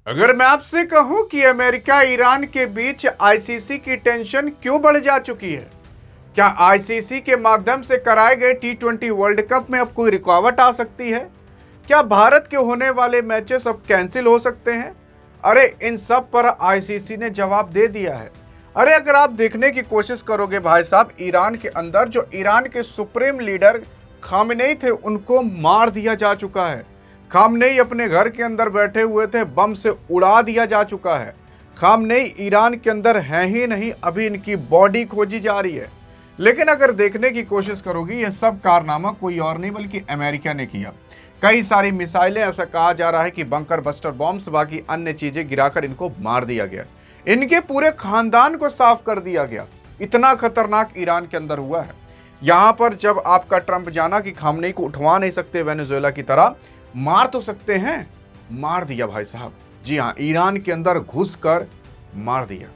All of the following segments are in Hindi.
अगर मैं आपसे कहूं कि अमेरिका ईरान के बीच आईसीसी की टेंशन क्यों बढ़ जा चुकी है, क्या आईसीसी के माध्यम से कराए गए टी20 वर्ल्ड कप में अब कोई रुकावट आ सकती है? क्या भारत के होने वाले मैचेस अब कैंसिल हो सकते हैं? अरे इन सब पर आईसीसी ने जवाब दे दिया है। अरे अगर आप देखने की कोशिश करोगे भाई साहब, ईरान के अंदर जो ईरान के सुप्रीम लीडर खामेनेई थे उनको मार दिया जा चुका है। खामनेई अपने घर के अंदर बैठे हुए थे, बम से उड़ा दिया जा चुका है। खामनेई ईरान के अंदर हैं ही नहीं, अभी इनकी बॉडी खोजी जा रही है। लेकिन अगर देखने की कोशिश करोगी, यह सब कारनामा कोई और नहीं बल्कि अमेरिका ने किया। कई सारी मिसाइलें, ऐसा कहा जा रहा है कि बंकर बस्टर बॉम्ब्स, बाकी अन्य चीजें गिराकर इनको मार दिया गया। इनके पूरे खानदान को साफ कर दिया गया। इतना खतरनाक ईरान के अंदर हुआ है। यहां पर जब आपका ट्रंप जाना कि खामनेई को उठवा नहीं सकते वेनेजुएला की तरह, मार तो सकते हैं, मार दिया भाई साहब। जी हाँ, ईरान के अंदर घुसकर मार दिया।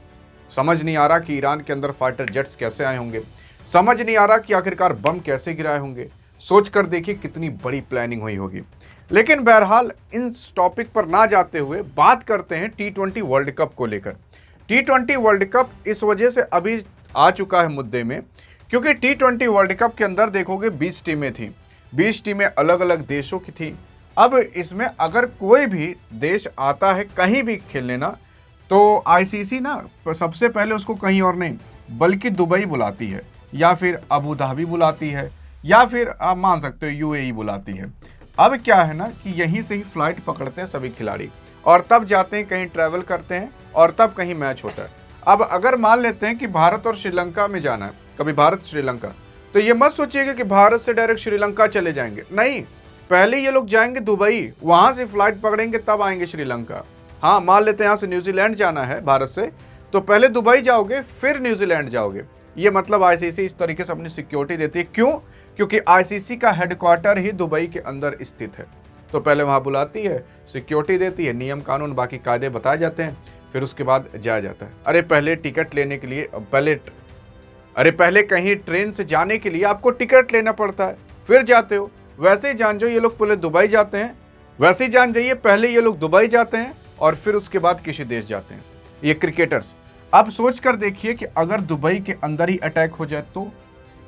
समझ नहीं आ रहा कि ईरान के अंदर फाइटर जेट्स कैसे आए होंगे, समझ नहीं आ रहा कि आखिरकार बम कैसे गिराए होंगे। सोचकर देखिए कितनी बड़ी प्लानिंग हुई होगी। लेकिन बहरहाल इन टॉपिक पर ना जाते हुए बात करते हैं टी20 वर्ल्ड कप को लेकर। टी20 वर्ल्ड कप इस वजह से अभी आ चुका है मुद्दे में क्योंकि टी20 वर्ल्ड कप के अंदर देखोगे 20 टीमें थी, 20 टीमें अलग अलग देशों की थी। अब इसमें अगर कोई भी देश आता है कहीं भी खेलने ना, तो आईसीसी ना सबसे पहले उसको कहीं और नहीं बल्कि दुबई बुलाती है, या फिर अबू धाबी बुलाती है, या फिर आप मान सकते हो यूएई बुलाती है। अब क्या है ना कि यहीं से ही फ्लाइट पकड़ते हैं सभी खिलाड़ी और तब जाते हैं, कहीं ट्रैवल करते हैं और तब कहीं मैच होता है। अब अगर मान लेते हैं कि भारत और श्रीलंका में जाना है, कभी भारत श्रीलंका, तो ये मत सोचिएगा कि भारत से डायरेक्ट श्रीलंका चले जाएंगे, नहीं। पहले ये लोग जाएंगे दुबई, वहां से फ्लाइट पकड़ेंगे, तब आएंगे श्रीलंका। हाँ, मान लेते हैं यहाँ से न्यूजीलैंड जाना है भारत से, तो पहले दुबई जाओगे फिर न्यूजीलैंड जाओगे। ये मतलब आईसीसी इस तरीके से अपनी सिक्योरिटी देती है। क्यों? क्योंकि आईसीसी का हेडक्वार्टर ही दुबई के अंदर स्थित है। तो पहले वहां बुलाती है, सिक्योरिटी देती है, नियम कानून बाकी कायदे बताए जाते हैं, फिर उसके बाद जाया जाता है। अरे पहले टिकट लेने के लिए पहले कहीं ट्रेन से जाने के लिए आपको टिकट लेना पड़ता है, फिर जाते हो। वैसे ही जान जाओ ये लोग पहले दुबई जाते हैं, वैसे ही जान जाइए पहले ये लोग दुबई जाते हैं और फिर उसके बाद किसी देश जाते हैं, ये क्रिकेटर्स। अब सोच कर देखिए कि अगर दुबई के अंदर ही अटैक हो जाए तो।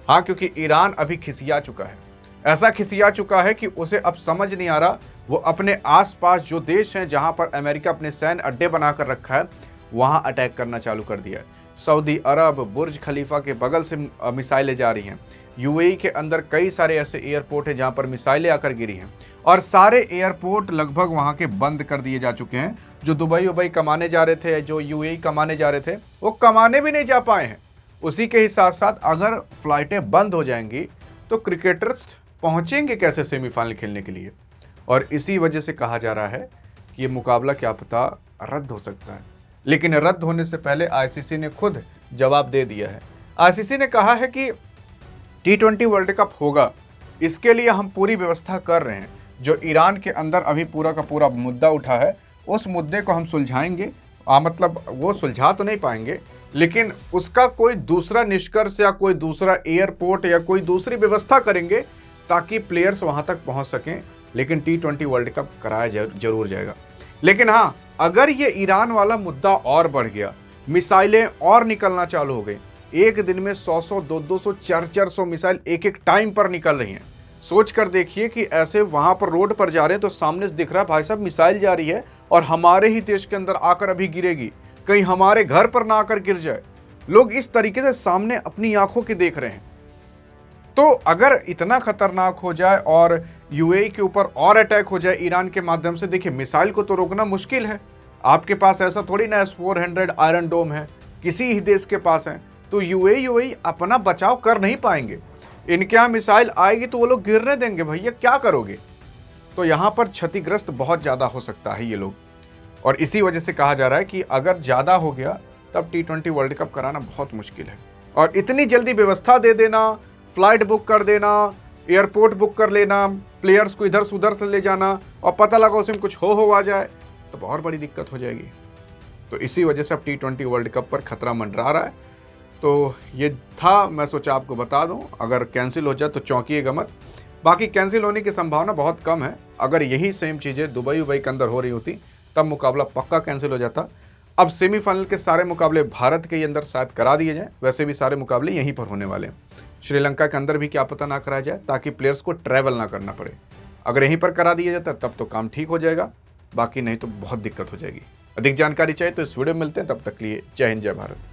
हाँ, क्योंकि ईरान अभी खिसिया चुका है, ऐसा खिसिया चुका है कि उसे अब समझ नहीं आ रहा वो अपने आसपास जो देश हैं जहां पर अमेरिका अपने सैन्य अड्डे बनाकर रखा है वहां अटैक करना चालू कर दिया है। सऊदी अरब, बुर्ज खलीफा के बगल से मिसाइलें जा रही हैं। यूएई के अंदर कई सारे ऐसे एयरपोर्ट हैं जहां पर मिसाइलें आकर गिरी हैं और सारे एयरपोर्ट लगभग वहां के बंद कर दिए जा चुके हैं। जो दुबई उबई कमाने जा रहे थे, जो यूएई कमाने जा रहे थे, वो कमाने भी नहीं जा पाए हैं। उसी के ही साथ साथ अगर फ्लाइटें बंद हो जाएंगी तो क्रिकेटर्स पहुंचेंगे कैसे सेमीफाइनल खेलने के लिए? और इसी वजह से कहा जा रहा है कि ये मुकाबला क्या पता रद्द हो सकता है। लेकिन रद्द होने से पहले आईसीसी ने खुद जवाब दे दिया है। आईसीसी ने कहा है कि टी20 वर्ल्ड कप होगा, इसके लिए हम पूरी व्यवस्था कर रहे हैं। जो ईरान के अंदर अभी पूरा का पूरा मुद्दा उठा है उस मुद्दे को हम सुलझाएंगे। मतलब वो सुलझा तो नहीं पाएंगे, लेकिन उसका कोई दूसरा निष्कर्ष या कोई दूसरा एयरपोर्ट या कोई दूसरी व्यवस्था करेंगे ताकि प्लेयर्स वहां तक पहुंच सकें। लेकिन टी20 वर्ल्ड कप कराया जरूर जाएगा। लेकिन हाँ, अगर ये ईरान वाला मुद्दा और बढ़ गया, मिसाइलें और निकलना चालू हो गई, एक दिन में 100-100, 200-200, 400-400 मिसाइल एक एक टाइम पर निकल रही हैं। सोच कर देखिए कि ऐसे वहां पर रोड पर जा रहे हैं तो सामने से दिख रहा है भाई साहब मिसाइल जा रही है और हमारे ही देश के अंदर आकर अभी गिरेगी, कहीं हमारे घर पर ना आकर गिर जाए। लोग इस तरीके से सामने अपनी आंखों के देख रहे हैं। तो अगर इतना खतरनाक हो जाए और यूएई के ऊपर और अटैक हो जाए ईरान के माध्यम से, देखिए मिसाइल को तो रोकना मुश्किल है। आपके पास ऐसा थोड़ी ना S-400 आयरन डोम है, किसी ही देश के पास है, तो यूएई अपना बचाव कर नहीं पाएंगे। इनके यहाँ मिसाइल आएगी तो वो लोग गिरने देंगे, भैया क्या करोगे? तो यहाँ पर क्षतिग्रस्त बहुत ज़्यादा हो सकता है ये लोग। और इसी वजह से कहा जा रहा है कि अगर ज़्यादा हो गया तब टी20 वर्ल्ड कप कराना बहुत मुश्किल है। और इतनी जल्दी व्यवस्था दे देना, फ्लाइट बुक कर देना, एयरपोर्ट बुक कर लेना, प्लेयर्स को इधर से उधर से ले जाना और पता लगा उसमें कुछ हो आ जाए तो बहुत बड़ी दिक्कत हो जाएगी। तो इसी वजह से अब टी20 वर्ल्ड कप पर खतरा मंडरा रहा है। तो ये था, मैं सोचा आपको बता दूं। अगर कैंसिल हो जाए तो चौंकिएगा मत, बाकी कैंसिल होने की संभावना बहुत कम है। अगर यही सेम चीज़ें दुबई उबई के अंदर हो रही होती तब मुकाबला पक्का कैंसिल हो जाता। अब सेमीफाइनल के सारे मुकाबले भारत के अंदर शायद करा दिए जाएं, वैसे भी सारे मुकाबले यहीं पर होने वाले हैं। श्रीलंका के अंदर भी क्या पता ना कराया जाए, ताकि प्लेयर्स को ट्रैवल ना करना पड़े। अगर यहीं पर करा दिया जाता तब तो काम ठीक हो जाएगा, बाकी नहीं तो बहुत दिक्कत हो जाएगी। अधिक जानकारी चाहिए तो इस वीडियो में मिलते हैं, तब तक के लिए जय हिंद जय भारत।